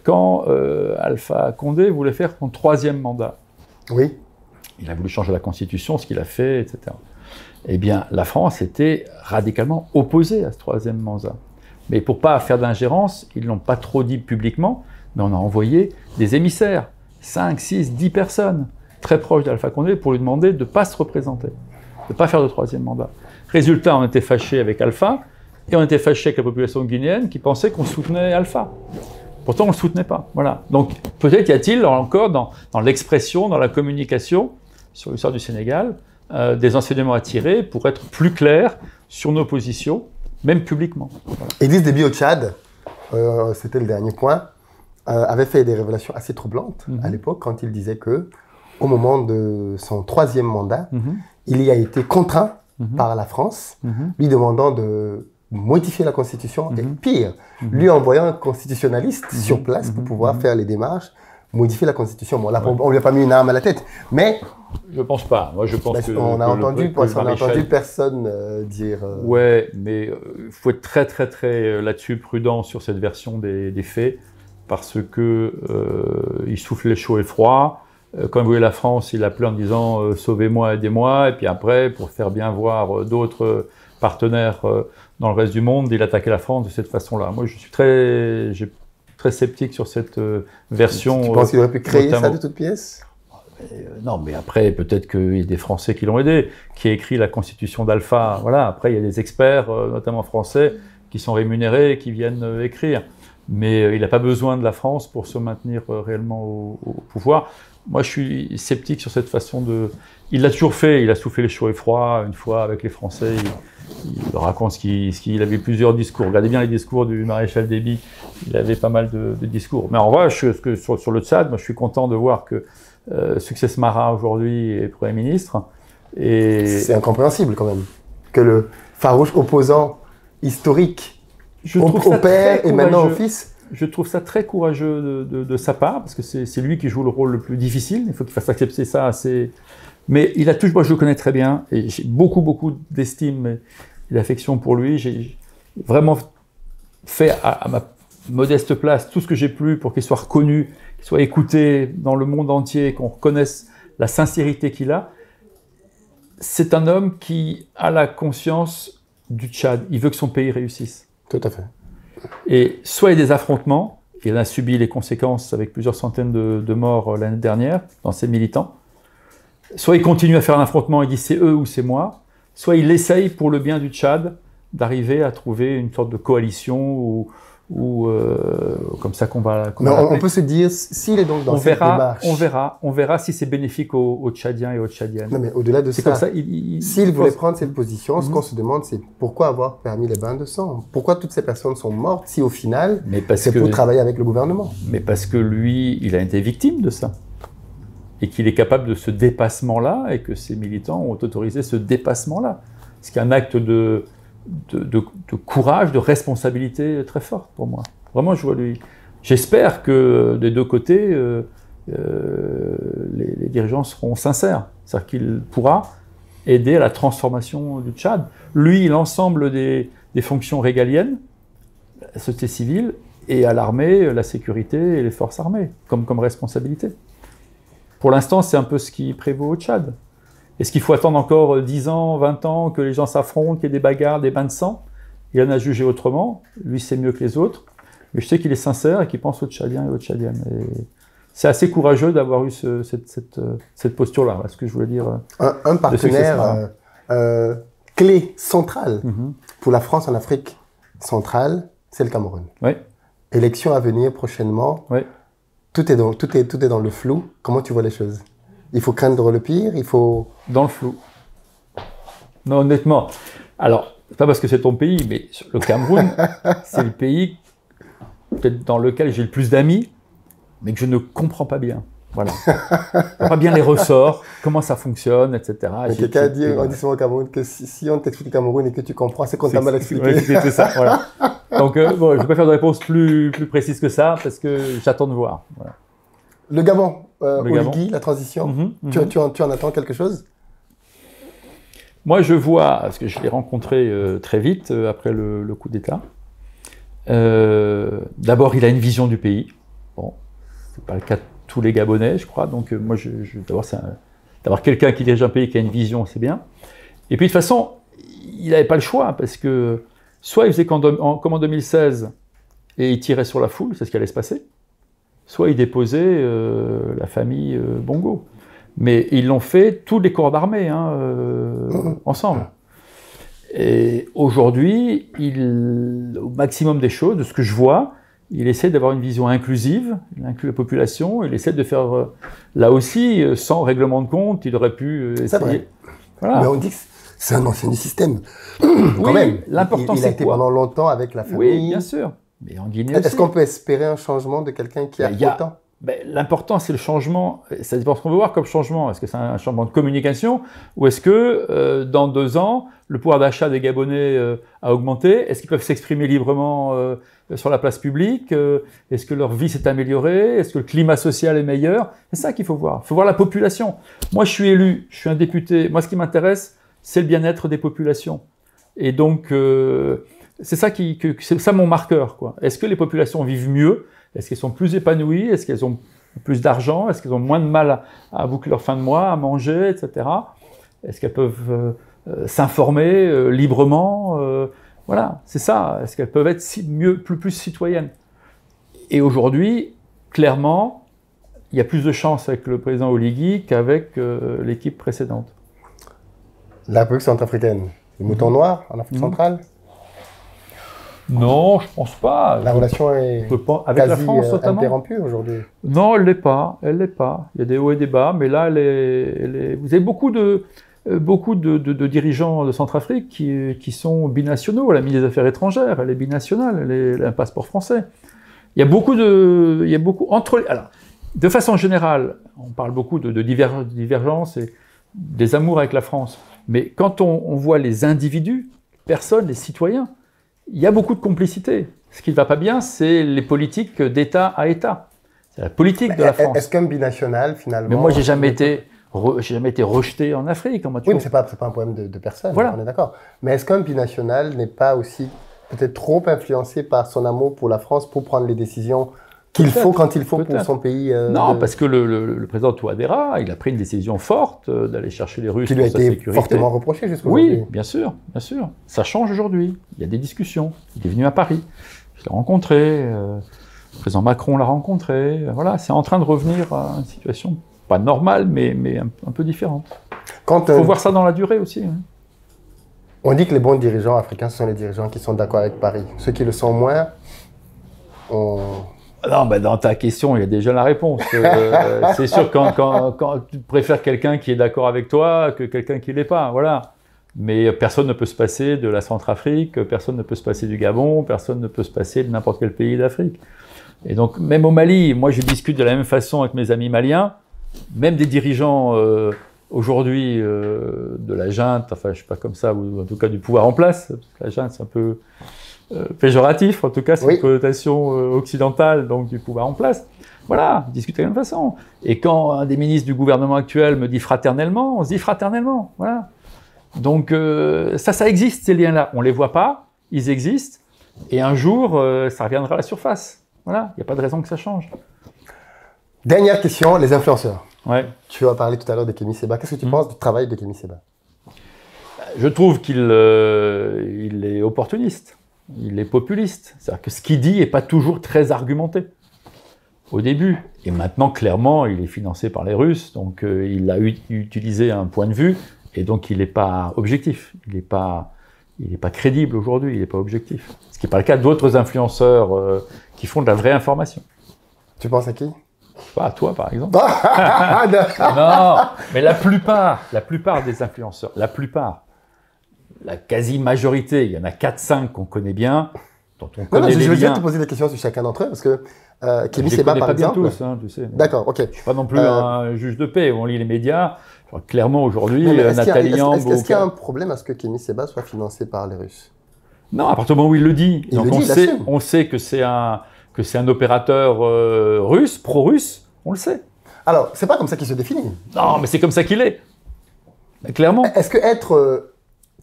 quand Alpha Condé voulait faire son 3e mandat. Oui. Il a voulu changer la Constitution, ce qu'il a fait, etc. Eh bien, la France était radicalement opposée à ce 3e mandat. Mais pour ne pas faire d'ingérence, ils ne l'ont pas trop dit publiquement, mais on a envoyé des émissaires, 5, 6, 10 personnes, très proches d'Alpha Condé, pour lui demander de ne pas se représenter, de ne pas faire de 3e mandat. Résultat, on était fâchés avec Alpha, et on était fâchés avec la population guinéenne qui pensait qu'on soutenait Alpha. Pourtant, on ne le soutenait pas. Voilà. Donc, peut-être y a-t-il encore dans l'expression, dans la communication sur l'histoire du Sénégal, des enseignements à tirer pour être plus clair sur nos positions, même publiquement. Voilà. Idriss Déby au Tchad, c'était le dernier point, avait fait des révélations assez troublantes à l'époque quand il disait que, au moment de son 3e mandat, il y a été contraint par la France, lui demandant de modifier la Constitution et pire, lui envoyant un constitutionnaliste sur place pour pouvoir faire les démarches, modifier la Constitution. Bon, là, on lui a pas mis une arme à la tête, mais... Je pense pas. Moi, je pense que... On a entendu personne dire... Ouais, mais il faut être très, très, très là-dessus prudent sur cette version des faits, parce que il souffle les chaud et froid. Quand il voyait la France, il appelait en disant « Sauvez-moi, aidez-moi », et puis après, pour faire bien voir d'autres partenaires dans le reste du monde, il attaquait la France de cette façon-là. Moi, je suis très sceptique sur cette version. Tu penses qu'il aurait pu créer ça de toutes pièces ? Non, mais après, peut-être qu'il y a des Français qui l'ont aidé, qui a écrit la Constitution d'Alpha. Voilà. Après, il y a des experts, notamment français, qui sont rémunérés et qui viennent écrire. Mais il n'a pas besoin de la France pour se maintenir réellement au pouvoir. Moi, je suis sceptique sur cette façon de... Il l'a toujours fait, il a soufflé les chauds et froids. Une fois, avec les Français, il raconte qu'il avait plusieurs discours. Regardez bien les discours du maréchal Déby, il avait pas mal de discours. Mais en revanche, sur le Tchad, moi, je suis content de voir que Succès Mara, aujourd'hui, est Premier ministre. C'est incompréhensible, quand même, que le farouche opposant historique au père et maintenant au fils... Je trouve ça très courageux de sa part, parce que c'est lui qui joue le rôle le plus difficile. Il faut qu'il fasse accepter ça assez... Mais il a toujours, moi je le connais très bien, et j'ai beaucoup d'estime et d'affection pour lui. J'ai vraiment fait à ma modeste place tout ce que j'ai pu pour qu'il soit reconnu, qu'il soit écouté dans le monde entier, qu'on reconnaisse la sincérité qu'il a. C'est un homme qui a la conscience du Tchad. Il veut que son pays réussisse. Tout à fait. Et soit il y a des affrontements, il en a subi les conséquences avec plusieurs centaines de morts l'année dernière dans ses militants, soit il continue à faire un affrontement et dit c'est eux ou c'est moi, soit il essaye pour le bien du Tchad d'arriver à trouver une sorte de coalition ou comme ça qu'on va... on peut se dire, s'il est donc dans cette démarche... On verra si c'est bénéfique aux Tchadiens et aux Tchadiennes. Non, mais au-delà de ça, s'il voulait prendre cette position, ce qu'on se demande, c'est pourquoi avoir permis les bains de sang ? Pourquoi toutes ces personnes sont mortes si au final, c'est pour travailler avec le gouvernement ? Mais parce que lui, il a été victime de ça. Et qu'il est capable de ce dépassement-là, et que ses militants ont autorisé ce dépassement-là. Ce qui est un acte de courage, de responsabilité très forte pour moi. Vraiment, je vois lui. J'espère que des deux côtés, les dirigeants seront sincères. C'est-à-dire qu'il pourra aider à la transformation du Tchad. Lui, l'ensemble des fonctions régaliennes, la société civile, et à l'armée, la sécurité et les forces armées, comme responsabilité. Pour l'instant, c'est un peu ce qui prévaut au Tchad. Est-ce qu'il faut attendre encore 10 ans, 20 ans, que les gens s'affrontent, qu'il y ait des bagarres, des bains de sang ? Il en a jugé autrement. Lui, c'est mieux que les autres. Mais je sais qu'il est sincère et qu'il pense aux Tchadiens et aux Tchadiennes. Et c'est assez courageux d'avoir eu cette posture-là. Voilà ce que je voulais dire. Un partenaire clé, central pour la France en Afrique centrale, c'est le Cameroun. Oui. Élection à venir prochainement. Oui. Tout est dans le flou. Comment tu vois les choses ? Il faut craindre le pire, il faut... Dans le flou. Non, honnêtement. Alors, c'est pas parce que c'est ton pays, mais le Cameroun, c'est le pays peut-être dans lequel j'ai le plus d'amis, mais que je ne comprends pas bien. Voilà. Je ne comprends pas bien les ressorts, comment ça fonctionne, etc. Quelqu'un a dit, on dit souvent au Cameroun que si on t'explique le Cameroun et que tu comprends, c'est qu'on t'a mal expliqué. C'est ça, voilà. Donc, je ne vais pas faire de réponse plus précise que ça, parce que j'attends de voir. Voilà. Le Gabon, Oligui, la transition, tu en attends quelque chose ? Moi, je vois, parce que je l'ai rencontré très vite après le coup d'État. D'abord, il a une vision du pays. Bon, c'est pas le cas de tous les Gabonais, je crois. Donc moi, d'avoir quelqu'un qui dirige un pays qui a une vision, c'est bien. Et puis de toute façon, il n'avait pas le choix, parce que soit il faisait comme en 2016, et il tirait sur la foule, c'est ce qui allait se passer, soit il déposait la famille Bongo. Mais ils l'ont fait, tous les corps d'armée, ensemble. Et aujourd'hui, au maximum des choses, de ce que je vois, il essaie d'avoir une vision inclusive, il inclut la population, il essaie de faire, là aussi, sans règlement de compte, il aurait pu essayer. C'est vrai. Voilà. Mais on dit que c'est un ancien du système. Quand même. L'important, il a été pendant longtemps avec la famille. Oui, bien sûr. Mais en Guinée aussi. Est-ce qu'on peut espérer un changement de quelqu'un qui a autant? L'important, c'est le changement. Ça dépend de ce qu'on veut voir comme changement. Est-ce que c'est un changement de communication ou est-ce que dans 2 ans, le pouvoir d'achat des Gabonais a augmenté? Est-ce qu'ils peuvent s'exprimer librement sur la place publique? Est-ce que leur vie s'est améliorée? Est-ce que le climat social est meilleur? C'est ça qu'il faut voir. Il faut voir la population. Moi, je suis élu, je suis un député. Moi, ce qui m'intéresse, c'est le bien-être des populations. Et donc, c'est ça c'est ça mon marqueur, quoi. Est-ce que les populations vivent mieux? Est-ce qu'elles sont plus épanouies? Est-ce qu'elles ont plus d'argent? Est-ce qu'elles ont moins de mal à boucler leur fin de mois, à manger, etc. Est-ce qu'elles peuvent s'informer librement? Voilà, c'est ça. Est-ce qu'elles peuvent être plus citoyennes? Et aujourd'hui, clairement, il y a plus de chance avec le président Oligui qu'avec l'équipe précédente. La République centrafricaine, le mouton noir en Afrique centrale? Non, je pense pas. La relation est avec quasi la France, notamment interrompue aujourd'hui. Non, elle l'est pas. Elle l'est pas. Il y a des hauts et des bas, mais là, vous avez beaucoup de dirigeants de Centrafrique qui sont binationaux. La ministre des Affaires étrangères, elle est binationale, elle a un passeport français. Il y a beaucoup alors, de façon générale, on parle beaucoup de divergences et des amours avec la France. Mais quand on voit les individus, personnes, les citoyens, il y a beaucoup de complicité. Ce qui ne va pas bien, c'est les politiques d'État à État. C'est la politique de la France. Est-ce qu'un binational, finalement... Mais moi, j'ai jamais été rejeté en Afrique. Oui, mais ce n'est pas un problème de personne, voilà. On est d'accord. Mais est-ce qu'un binational n'est pas aussi peut-être trop influencé par son amour pour la France pour prendre les décisions qu'il faut quand il faut pour son pays Non, parce que le président Touadéra, il a pris une décision forte d'aller chercher les Russes pour sa sécurité. Qui lui a été fortement reproché jusqu'aujourd'hui. Oui, bien sûr, bien sûr. Ça change aujourd'hui. Il y a des discussions. Il est venu à Paris. Je l'ai rencontré. Le président Macron l'a rencontré. Voilà, c'est en train de revenir à une situation pas normale, mais un peu différente. Il faut voir ça dans la durée aussi. Hein. On dit que les bons dirigeants africains, ce sont les dirigeants qui sont d'accord avec Paris. Ceux qui le sont moins, Non, dans ta question, il y a déjà la réponse. C'est sûr quand tu préfères quelqu'un qui est d'accord avec toi que quelqu'un qui ne l'est pas, voilà. Mais personne ne peut se passer de la Centrafrique, personne ne peut se passer du Gabon, personne ne peut se passer de n'importe quel pays d'Afrique. Et donc, même au Mali, moi je discute de la même façon avec mes amis maliens, même des dirigeants aujourd'hui de la junte, enfin je ne sais pas comme ça, ou en tout cas du pouvoir en place, parce que la junte c'est un peu... péjoratif, en tout cas, c'est une connotation occidentale, donc du pouvoir en place. Voilà, discuter de la même façon. Et quand un des ministres du gouvernement actuel me dit fraternellement, on se dit fraternellement, voilà. Donc ça existe, ces liens-là. On ne les voit pas, ils existent, et un jour, ça reviendra à la surface. Voilà, il n'y a pas de raison que ça change. Dernière question, les influenceurs. Ouais. Tu as parlé tout à l'heure de Kémy Séba. Qu'est-ce que tu penses du travail de Kémy Séba? Je trouve qu'il est opportuniste. Il est populiste. C'est-à-dire que ce qu'il dit n'est pas toujours très argumenté. Au début. Et maintenant, clairement, il est financé par les Russes. Donc, il a utilisé un point de vue. Et donc, il n'est pas objectif. Il n'est pas crédible aujourd'hui. Il n'est pas objectif. Ce qui n'est pas le cas d'autres influenceurs qui font de la vraie information. Tu penses à qui? Pas à toi, par exemple. Non, mais la plupart des influenceurs, la quasi-majorité, il y en a 4-5 qu'on connaît bien, dont on connaît les liens. Je veux juste te poser des questions sur chacun d'entre eux, parce que Kémy Séba, par exemple... Je ne les connais pas bien tous, hein, tu sais. D'accord, ok. Je ne suis pas non plus un juge de paix, on lit les médias. Clairement, aujourd'hui, Nathalie Yamb... Est-ce qu'il y a un problème à ce que Kémy Séba soit financé par les Russes? Non, à partir du moment où il le dit. On sait que c'est un opérateur russe, pro-russe, on le sait. Alors, c'est pas comme ça qu'il se définit. Non, mais c'est comme ça qu'il est. Clairement. Est-ce que être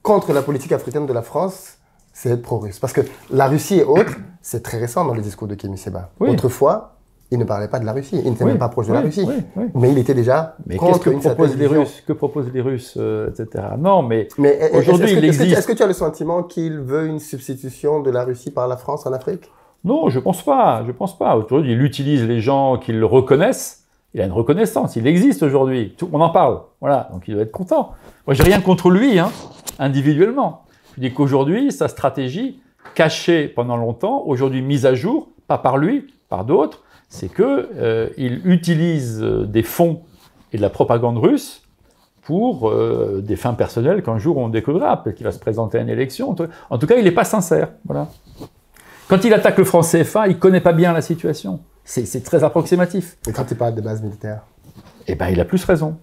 contre la politique africaine de la France, c'est être pro-russe? Parce que la Russie et autres, c'est très récent dans les discours de Kémy Séba. Oui. Autrefois, il ne parlait pas de la Russie, il n'était même pas proche de la Russie. Oui. Mais il était déjà contre une certaine vision. Que proposent les Russes, etc. Non, mais aujourd'hui, est-ce que tu as le sentiment qu'il veut une substitution de la Russie par la France en Afrique? Non, je pense pas. Aujourd'hui, il utilise les gens qui le reconnaissent. Il a une reconnaissance, il existe aujourd'hui. On en parle. Voilà, donc il doit être content. Moi, j'ai rien contre lui, individuellement. Je dis qu'aujourd'hui, sa stratégie, cachée pendant longtemps, aujourd'hui mise à jour, pas par lui, par d'autres, c'est qu'il utilise des fonds et de la propagande russe pour des fins personnelles qu'un jour on découvrira, peut-être qu'il va se présenter à une élection. En tout cas, il n'est pas sincère. Voilà. Quand il attaque le franc CFA, il ne connaît pas bien la situation. C'est très approximatif. Et quand il parle des bases militaires? Eh bien, il a plus raison.